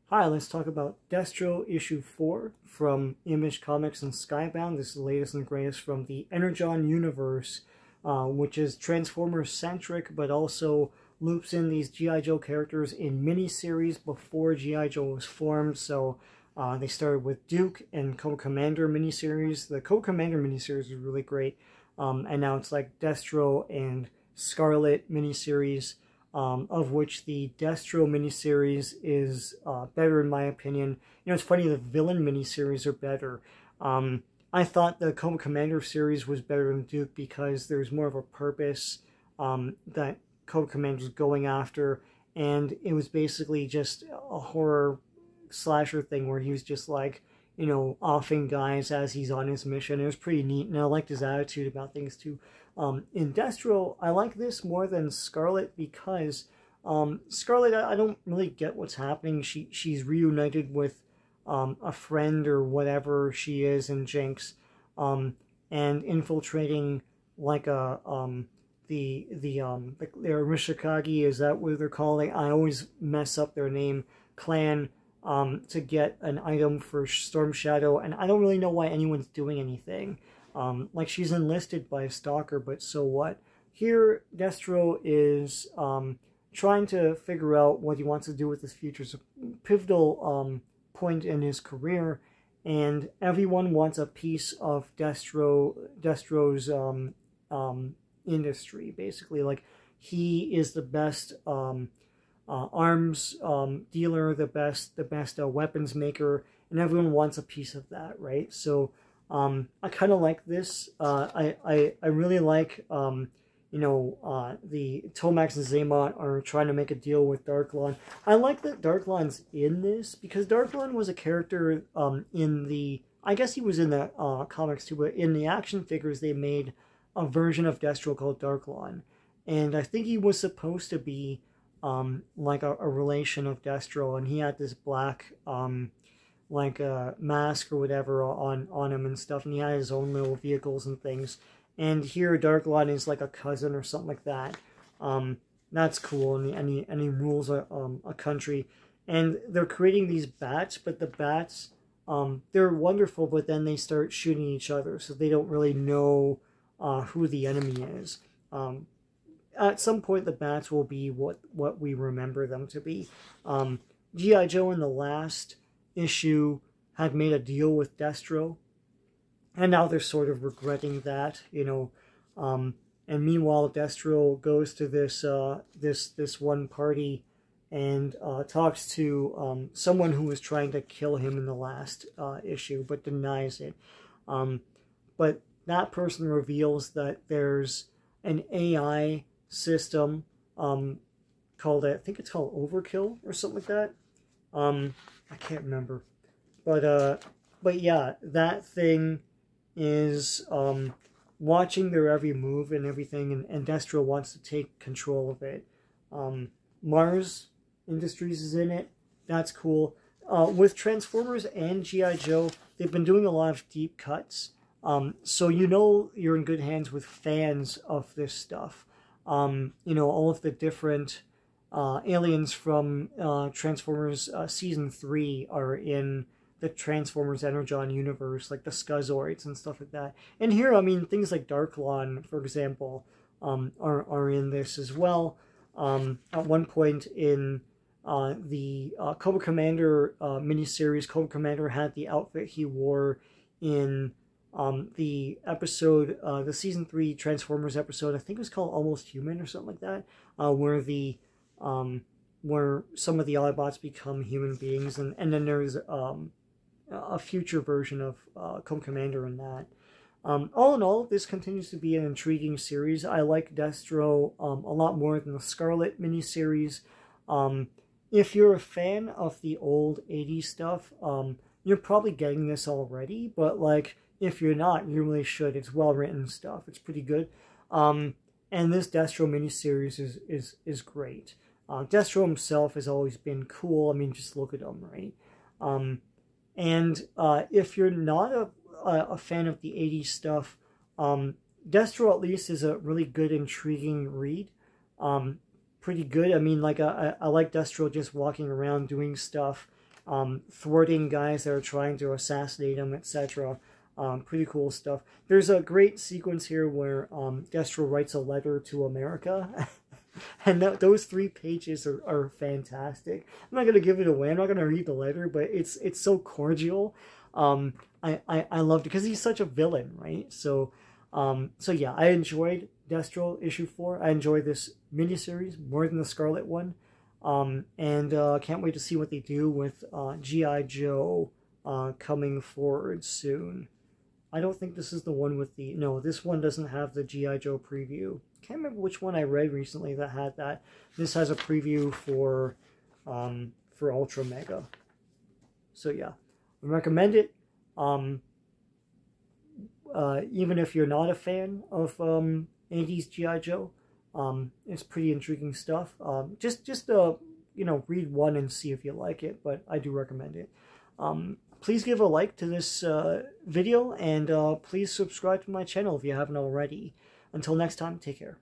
Hi, let's talk about Destro issue 4 from Image Comics and Skybound. This is the latest and greatest from the Energon universe, which is Transformers-centric, but also loops in these G.I. Joe characters in miniseries before G.I. Joe was formed. So they started with Duke and Co-Commander miniseries. The Co-Commander miniseries was really great. And now it's like Destro and Scarlet miniseries. Of which the Destro miniseries is better in my opinion. You know, it's funny, the villain miniseries are better. I thought the Co-Commander series was better than Duke because there's more of a purpose that Co-Commander's going after, and it was basically just a horror slasher thing where he was just like, you know, offing guys as he's on his mission. It was pretty neat, and I liked his attitude about things too. In Destro, I like this more than Scarlet because Scarlet, I don't really get what's happening. She's reunited with a friend or whatever she is in Jinx, and infiltrating like a the Arishikage, is that what they're calling? I always mess up their name, clan, to get an item for Storm Shadow, and I don't really know why anyone's doing anything. Like, she's enlisted by a stalker, but so what? Here, Destro is trying to figure out what he wants to do with his future. It's a pivotal point in his career, and everyone wants a piece of Destro's industry, basically. Like, he is the best arms dealer, the best weapons maker, and everyone wants a piece of that, right? So I kind of like this. I really like, you know, the Tomax and Zaymot are trying to make a deal with Darklon. I like that Darklon's in this, because Darklon was a character in the, I guess he was in the comics too, but in the action figures they made a version of Destro called Darklon. And I think he was supposed to be like a relation of Destro, and he had this black like a mask or whatever on him and stuff, and he had his own little vehicles and things. And here Darklon is like a cousin or something like that. That's cool, and he rules a country. And they're creating these bats, but the bats, they're wonderful, but then they start shooting each other, so they don't really know who the enemy is. At some point the bats will be what we remember them to be. G.I. Joe in the last issue had made a deal with Destro, and now they're sort of regretting that, you know. And meanwhile, Destro goes to this this one party and talks to someone who was trying to kill him in the last issue, but denies it. But that person reveals that there's an AI system called, I think it's called Overkill or something like that. I can't remember, but yeah, that thing is watching their every move and everything, and Destro wants to take control of it. Mars Industries is in it. That's cool. With Transformers and G.I. Joe, they've been doing a lot of deep cuts, so you know you're in good hands with fans of this stuff. You know, all of the different aliens from Transformers Season 3 are in the Transformers Energon universe, like the Scuzoids and stuff like that. And here, I mean, things like Darklon, for example, are in this as well. At one point in the Cobra Commander miniseries, Cobra Commander had the outfit he wore in the episode, the Season 3 Transformers episode, I think it was called Almost Human or something like that, where the where some of the Autobots become human beings, and then there's a future version of Commander in that. All in all, this continues to be an intriguing series. I like Destro a lot more than the Scarlet miniseries. If you're a fan of the old 80s stuff, you're probably getting this already, but like, if you're not, you really should. It's well written stuff. It's pretty good. And this Destro miniseries is great. Destro himself has always been cool. I mean, just look at him, right? And if you're not a fan of the 80s stuff, Destro at least is a really good, intriguing read. Pretty good. I mean, like, I like Destro just walking around doing stuff. thwarting guys that are trying to assassinate him, etc. Pretty cool stuff. There's a great sequence here where Destro writes a letter to America. And those 3 pages are fantastic. I'm not going to give it away. I'm not going to read the letter, but it's so cordial. I loved it because he's such a villain, right? So yeah, I enjoyed Destro issue 4. I enjoyed this miniseries more than the Scarlet one. And can't wait to see what they do with G.I. Joe coming forward soon. I don't think this is the one with the... No, this one doesn't have the G.I. Joe preview. Can't remember which one I read recently that had that. This has a preview for Ultra Mega. So yeah, I recommend it. Even if you're not a fan of 80s G.I. Joe, it's pretty intriguing stuff. Just you know, read one and see if you like it, but I do recommend it. Please give a like to this video, and please subscribe to my channel if you haven't already. Until next time, take care.